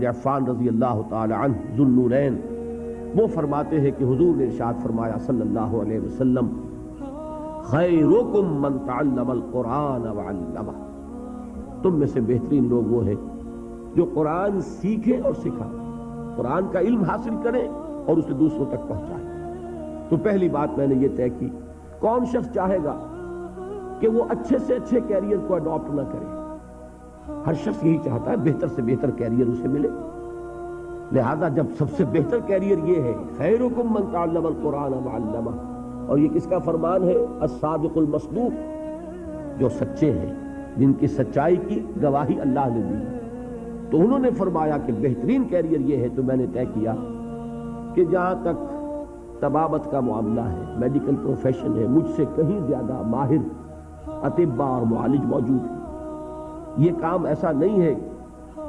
عفان رضی اللہ تعالی عنہ ذو النورین وہ فرماتے ہیں کہ حضور نے ارشاد فرمایا صلی اللہ علیہ وسلم خیرکم من تعلم القرآن وعلمہ، تم میں سے بہترین لوگ وہ ہیں جو قرآن سیکھیں اور سکھائیں، قرآن کا علم حاصل کریں اور اسے دوسروں تک پہنچائیں۔ تو پہلی بات میں نے یہ طے کی، کون شخص چاہے گا کہ وہ اچھے سے اچھے کیریئر کو اڈاپٹ نہ کرے؟ ہر شخص یہی چاہتا ہے بہتر سے بہتر کیریئر اسے ملے، لہذا جب سب سے بہتر کیریئر یہ ہے خیرکم من تعلم القرآن وعلمہ، اور یہ کس کا فرمان ہے؟ الصادق المصدوق، جو سچے ہیں، جن کی سچائی کی گواہی اللہ نے دی، تو انہوں نے فرمایا کہ بہترین کیریئر یہ ہے۔ تو میں نے طے کیا کہ جہاں تک طبابت کا معاملہ ہے، میڈیکل پروفیشن ہے، مجھ سے کہیں زیادہ ماہر اطباء اور معالج موجود ہیں۔ یہ کام ایسا نہیں ہے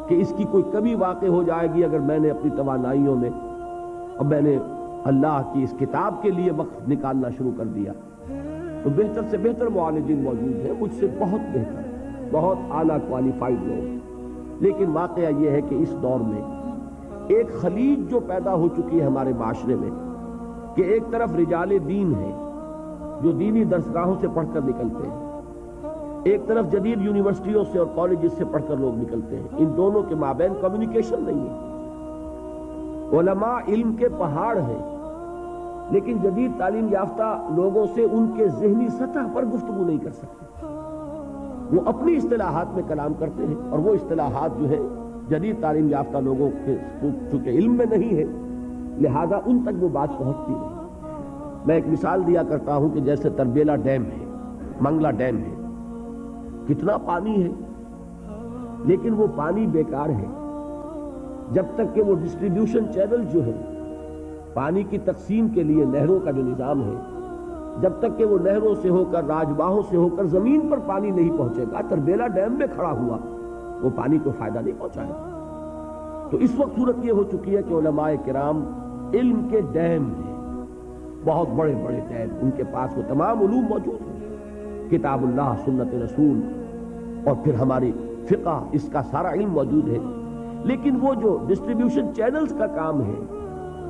کہ اس کی کوئی کمی واقع ہو جائے گی اگر میں نے اپنی توانائیوں میں اور میں نے اللہ کی اس کتاب کے لیے وقت نکالنا شروع کر دیا۔ تو بہتر سے بہتر معالجین موجود ہیں، مجھ سے بہت بہتر، بہت اعلیٰ کوالیفائڈ لوگ، لیکن واقعہ یہ ہے کہ اس دور میں ایک خلیج جو پیدا ہو چکی ہے ہمارے معاشرے میں، کہ ایک طرف رجال دین ہیں جو دینی درسگاہوں سے پڑھ کر نکلتے ہیں، ایک طرف جدید یونیورسٹیوں سے اور کالجز سے پڑھ کر لوگ نکلتے ہیں، ان دونوں کے مابین کمیونیکیشن نہیں ہے۔ علماء علم کے پہاڑ ہیں، لیکن جدید تعلیم یافتہ لوگوں سے ان کے ذہنی سطح پر گفتگو نہیں کر سکتے، وہ اپنی اصطلاحات میں کلام کرتے ہیں، اور وہ اصطلاحات جو ہے جدید تعلیم یافتہ لوگوں کے چونکہ علم میں نہیں ہے، لہذا ان تک وہ بات پہنچتی نہیں۔ میں ایک مثال دیا کرتا ہوں کہ جیسے تربیلا ڈیم ہے، منگلا ڈیم ہے، کتنا پانی ہے، لیکن وہ پانی بیکار ہے جب تک کہ وہ ڈسٹریبیوشن چینل جو ہے پانی کی تقسیم کے لیے نہروں کا جو نظام ہے، جب تک کہ وہ نہروں سے ہو کر راجباہوں سے ہو کر زمین پر پانی نہیں پہنچے گا، تربیلا ڈیم میں کھڑا ہوا وہ پانی کو فائدہ نہیں پہنچائے گا۔ تو اس وقت صورت یہ ہو چکی ہے کہ علماء کرام علم کے ڈیم ہیں، بہت بڑے بڑے ڈیم، ان کے پاس وہ تمام علوم موجود ہیں، کتاب اللہ، سنت رسول، اور پھر ہماری فقہ، اس کا سارا علم موجود ہے، لیکن وہ جو ڈسٹریبیوشن چینلز کا کام ہے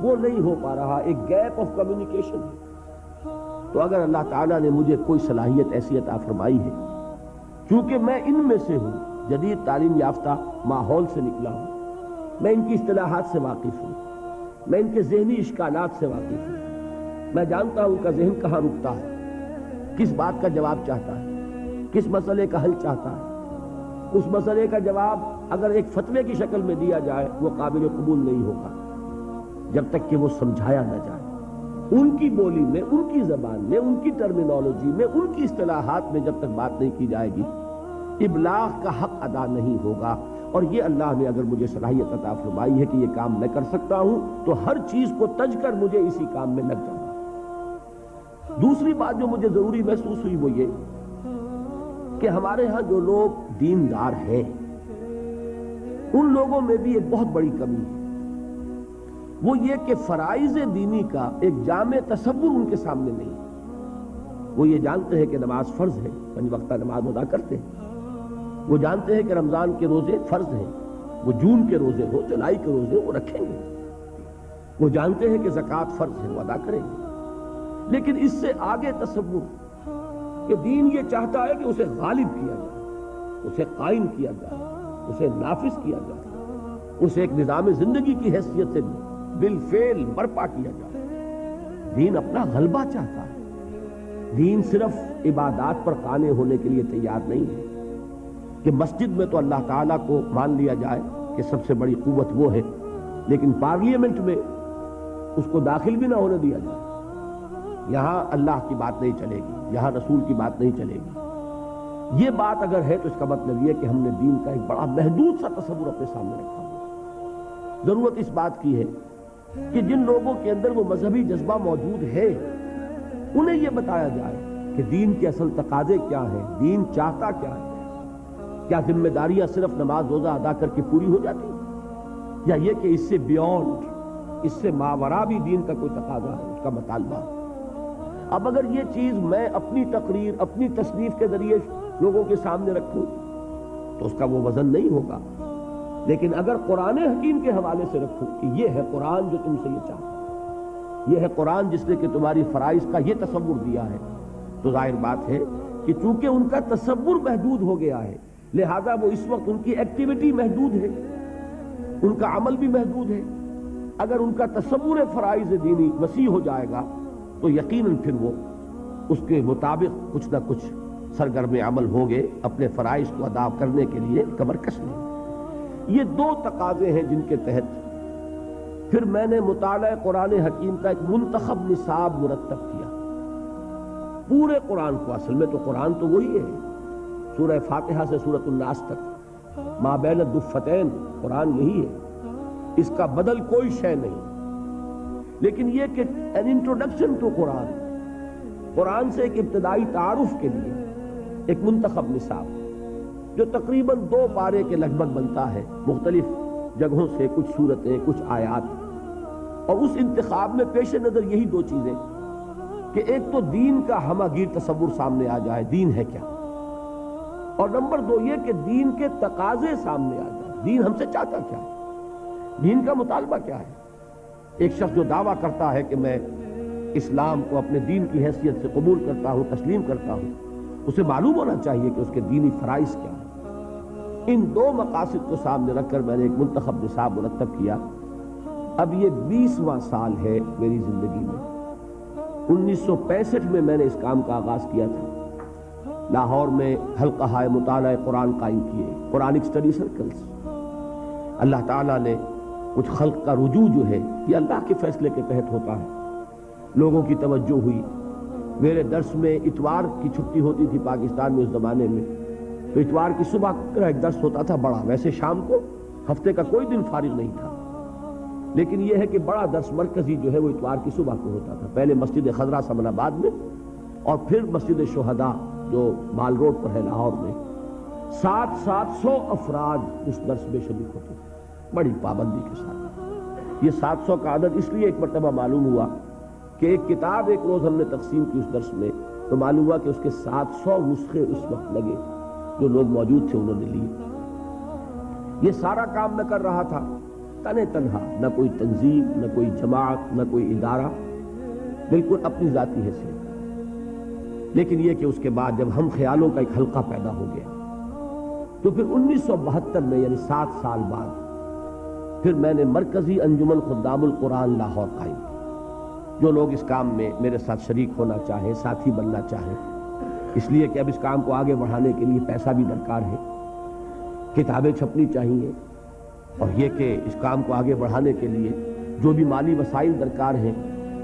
وہ نہیں ہو پا رہا، ایک گیپ آف کمیونیکیشن ہے۔ تو اگر اللہ تعالیٰ نے مجھے کوئی صلاحیت ایسی عطا فرمائی ہے، چونکہ میں ان میں سے ہوں، جدید تعلیم یافتہ ماحول سے نکلا ہوں، میں ان کی اصطلاحات سے واقف ہوں، میں ان کے ذہنی اشکالات سے واقف ہوں، میں جانتا ہوں ان کا ذہن کہاں رکتا ہے، کس بات کا جواب چاہتا ہے، کس مسئلے کا حل چاہتا ہے۔ اس مسئلے کا جواب اگر ایک فتوے کی شکل میں دیا جائے وہ قابل قبول نہیں ہوگا جب تک کہ وہ سمجھایا نہ جائے، ان کی بولی میں، ان کی زبان میں، ان کی ٹرمینالوجی میں، ان کی اصطلاحات میں جب تک بات نہیں کی جائے گی، ابلاغ کا حق ادا نہیں ہوگا۔ اور یہ اللہ نے اگر مجھے صلاحیت عطا فرمائی ہے کہ یہ کام میں کر سکتا ہوں، تو ہر چیز کو تج کر مجھے اسی کام میں لگ جانا۔ دوسری بات جو مجھے ضروری محسوس ہوئی وہ یہ کہ ہمارے ہاں جو لوگ دیندار ہیں ان لوگوں میں بھی ایک بہت بڑی کمی ہے، وہ یہ کہ فرائض دینی کا ایک جامع تصور ان کے سامنے نہیں ہے۔ وہ یہ جانتے ہیں کہ نماز فرض ہے، 5 وقتہ نماز ادا کرتے ہیں، وہ جانتے ہیں کہ رمضان کے روزے فرض ہیں، وہ جون کے روزے ہو، جولائی کے روزے وہ رکھیں گے، وہ جانتے ہیں کہ زکوٰۃ فرض ہے، وہ ادا کریں گے، لیکن اس سے آگے تصور کہ دین یہ چاہتا ہے کہ اسے غالب کیا جائے، اسے قائم کیا جائے، اسے نافذ کیا جائے، اسے ایک نظام زندگی کی حیثیت سے بالفعل برپا کیا جائے۔ دین اپنا غلبہ چاہتا ہے، دین صرف عبادات پر قانع ہونے کے لیے تیار نہیں ہے کہ مسجد میں تو اللہ تعالیٰ کو مان لیا جائے کہ سب سے بڑی قوت وہ ہے، لیکن پارلیمنٹ میں اس کو داخل بھی نہ ہونے دیا جائے، یہاں اللہ کی بات نہیں چلے گی، یہاں رسول کی بات نہیں چلے گی۔ یہ بات اگر ہے تو اس کا مطلب یہ کہ ہم نے دین کا ایک بڑا محدود سا تصور اپنے سامنے رکھا ہوا۔ ضرورت اس بات کی ہے کہ جن لوگوں کے اندر وہ مذہبی جذبہ موجود ہے انہیں یہ بتایا جائے کہ دین کے اصل تقاضے کیا ہیں، دین چاہتا کیا ہے، کیا ذمہ داریاں صرف نماز روزہ ادا کر کے پوری ہو جاتی ہیں، یا یہ کہ اس سے بیونڈ، اس سے ماورا بھی دین کا کوئی تقاضا ہے، اس کا مطالبہ ہے۔ اب اگر یہ چیز میں اپنی تقریر، اپنی تصنیف کے ذریعے لوگوں کے سامنے رکھوں تو اس کا وہ وزن نہیں ہوگا، لیکن اگر قرآن حکیم کے حوالے سے رکھو کہ یہ ہے قرآن جو تم سے یہ چاہتا ہے، یہ ہے قرآن جس نے کہ تمہاری فرائض کا یہ تصور دیا ہے، تو ظاہر بات ہے کہ چونکہ ان کا تصور محدود ہو گیا ہے، لہذا وہ اس وقت ان کی ایکٹیویٹی محدود ہے، ان کا عمل بھی محدود ہے۔ اگر ان کا تصور فرائض دینی وسیع ہو جائے گا تو یقیناً پھر وہ اس کے مطابق کچھ نہ کچھ سرگرم عمل ہوں گے، اپنے فرائض کو ادا کرنے کے لیے کمر کس لیں گے۔ یہ دو تقاضے ہیں جن کے تحت پھر میں نے مطالعہ قرآن حکیم کا ایک منتخب نصاب مرتب کیا۔ پورے قرآن کو، اصل میں تو قرآن تو وہی ہے، سورہ فاتحہ سے سورۃ الناس تک، ما بین الدفتین، قرآن یہی ہے، اس کا بدل کوئی شے نہیں۔ لیکن یہ کہ an introduction to قرآن، قرآن سے ایک ابتدائی تعارف کے لیے ایک منتخب نصاب جو تقریباً 2 پارے کے لگ بھگ بنتا ہے، مختلف جگہوں سے کچھ صورتیں، کچھ آیات، اور اس انتخاب میں پیش نظر یہی 2 چیزیں کہ ایک تو دین کا ہمہ گیر تصور سامنے آ جائے، دین ہے کیا، اور نمبر 2 یہ کہ دین کے تقاضے سامنے آ جائے، دین ہم سے چاہتا کیا ہے، دین کا مطالبہ کیا ہے۔ ایک شخص جو دعویٰ کرتا ہے کہ میں اسلام کو اپنے دین کی حیثیت سے قبول کرتا ہوں، تسلیم کرتا ہوں، اسے معلوم ہونا چاہیے کہ اس کے دینی فرائض کیا ہیں۔ ان 2 مقاصد کو سامنے رکھ کر میں نے ایک منتخب نصاب مرتب کیا۔ اب یہ 20واں سال ہے میری زندگی میں۔ 1965 میں نے اس کام کا آغاز کیا تھا، لاہور میں حلقہ مطالعہ قرآن قائم کیے، قرآنک اسٹڈی سرکلز۔ اللہ تعالیٰ نے کچھ خلق کا رجوع جو ہے یہ اللہ کے فیصلے کے تحت ہوتا ہے، لوگوں کی توجہ ہوئی۔ میرے درس میں اتوار کی چھٹی ہوتی تھی پاکستان میں اس زمانے میں، تو اتوار کی صبح کا ایک درس ہوتا تھا بڑا، ویسے شام کو ہفتے کا کوئی دن فارغ نہیں تھا، لیکن یہ ہے کہ بڑا درس مرکزی جو ہے وہ اتوار کی صبح کو ہوتا تھا، پہلے مسجد خضرا سمن آباد میں اور پھر مسجد شہداء جو مال روڈ پر ہے لاہور میں۔ 700 افراد اس درس میں شریک ہوتے تھے بڑی پابندی کے ساتھ۔ یہ 700 کا عدد اس لیے ایک مرتبہ معلوم ہوا کہ ایک کتاب ایک روز ہم نے تقسیم کی اس درس میں، تو معلوم ہوا کہ اس کے 700 نسخے اس وقت لگے، جو لوگ موجود تھے انہوں نے لیے۔ یہ سارا کام میں کر رہا تھا تنہا، نہ کوئی تنظیم، نہ کوئی جماعت، نہ کوئی ادارہ، بالکل اپنی ذاتی حیثیت۔ لیکن یہ کہ اس کے بعد جب ہم خیالوں کا ایک حلقہ پیدا ہو گیا تو پھر 1972 میں، یعنی 7 سال بعد، پھر میں نے مرکزی انجمن خدام القرآن لاہور قائم کی۔ جو لوگ اس کام میں میرے ساتھ شریک ہونا چاہیں، ساتھی بننا چاہیں، اس لیے کہ اب اس کام کو آگے بڑھانے کے لیے پیسہ بھی درکار ہے، کتابیں چھپنی چاہیے، اور یہ کہ اس کام کو آگے بڑھانے کے لیے جو بھی مالی وسائل درکار ہیں،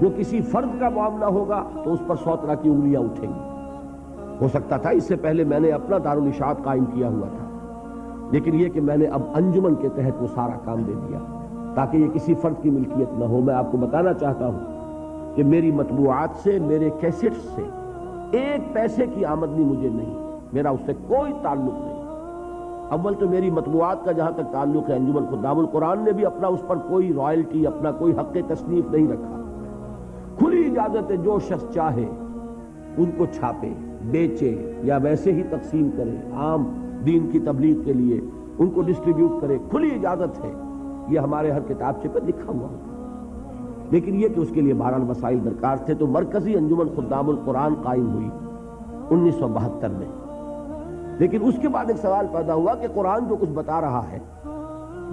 وہ کسی فرد کا معاملہ ہوگا تو اس پر 100 طرح کی انگلیاں اٹھیں گی۔ ہو سکتا تھا اس سے پہلے میں نے اپنا دارالاشاعت قائم کیا ہوا تھا، لیکن یہ کہ میں نے اب انجمن کے تحت وہ سارا کام دے دیا تاکہ یہ کسی فرد کی ملکیت نہ ہو۔ میں آپ کو بتانا چاہتا ہوں کہ میری مطبوعات سے، میرے کیسٹ سے 1 پیسے کی آمدنی مجھے نہیں، میرا اس سے کوئی تعلق نہیں۔ اول تو میری مطبوعات کا جہاں تک تعلق ہے، انجمن خدام القرآن نے بھی اپنا اس پر کوئی رائلٹی، اپنا کوئی حق تصنیف نہیں رکھا۔ کھلی اجازت ہے، جو شخص چاہے ان کو چھاپے، بیچے یا ویسے ہی تقسیم کرے، عام دین کی تبلیغ کے لیے ان کو ڈسٹریبیوٹ کرے، کھلی اجازت ہے، یہ ہمارے ہر کتابچے پر لکھا ہوا ہوتا۔ لیکن یہ کہ اس کے لیے بہرحال وسائل درکار تھے، تو مرکزی انجمن خدام القرآن قائم ہوئی 1972 میں۔ لیکن اس کے بعد ایک سوال پیدا ہوا کہ قرآن جو کچھ بتا رہا ہے،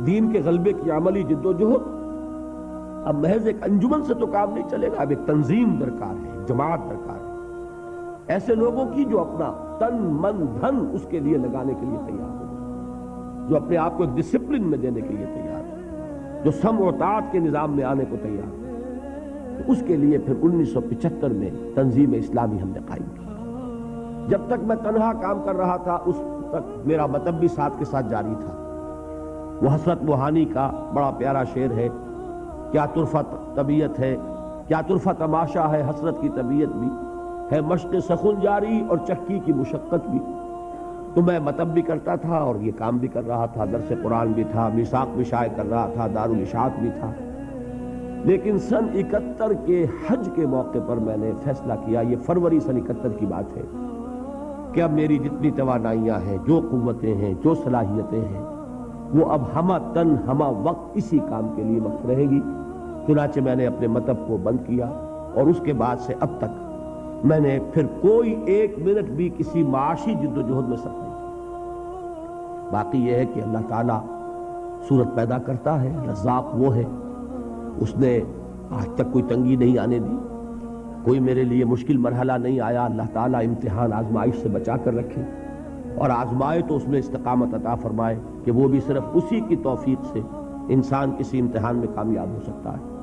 دین کے غلبے کی عملی جد و جہد، اب محض ایک انجمن سے تو کام نہیں چلے گا، اب ایک تنظیم درکار ہے، جماعت درکار ہے، ایسے لوگوں کی جو اپنا تن من دھن اس کے لیے لگانے کے لیے تیار ہو، جو اپنے آپ کو ایک ڈسپلن میں دینے کے لیے تیار ہے، جو سمع و طاعت کے نظام میں آنے کو تیار ہے۔ تو اس کے لیے پھر 1975 میں تنظیم اسلامی ہم نے قائم کی۔ جب تک میں تنہا کام کر رہا تھا اس تک میرا مطلب بھی ساتھ کے ساتھ جاری تھا۔ وہ حسرت موہانی کا بڑا پیارا شعر ہے، کیا طرفہ طبیعت ہے، کیا طرفہ تماشا ہے، حسرت کی طبیعت بھی ہے، مشق سخن جاری اور چکی کی مشقت بھی۔ تو میں مطلب بھی کرتا تھا اور یہ کام بھی کر رہا تھا، درس قرآن بھی تھا، میثاق بھی شائع کر رہا تھا، دارالاشاعت بھی تھا۔ لیکن سن 71 کے حج کے موقع پر میں نے فیصلہ کیا، یہ فروری سن 71 کی بات ہے، کہ اب میری جتنی توانائیاں ہیں، جو قوتیں ہیں، جو صلاحیتیں ہیں، وہ اب ہمہ تن ہمہ وقت اسی کام کے لیے وقت رہے گی۔ چنانچہ میں نے اپنے مطلب کو بند کیا اور اس کے بعد سے اب تک میں نے پھر کوئی ایک منٹ بھی کسی معاشی جد و جہد میں صرف نہیں کیا۔ باقی یہ ہے کہ اللہ تعالیٰ صورت پیدا کرتا ہے، رزاق وہ ہے، اس نے آج تک کوئی تنگی نہیں آنے دی، کوئی میرے لیے مشکل مرحلہ نہیں آیا۔ اللہ تعالیٰ امتحان آزمائش سے بچا کر رکھے اور آزمائے تو اس میں استقامت عطا فرمائے کہ وہ بھی صرف اسی کی توفیق سے انسان کسی امتحان میں کامیاب ہو سکتا ہے۔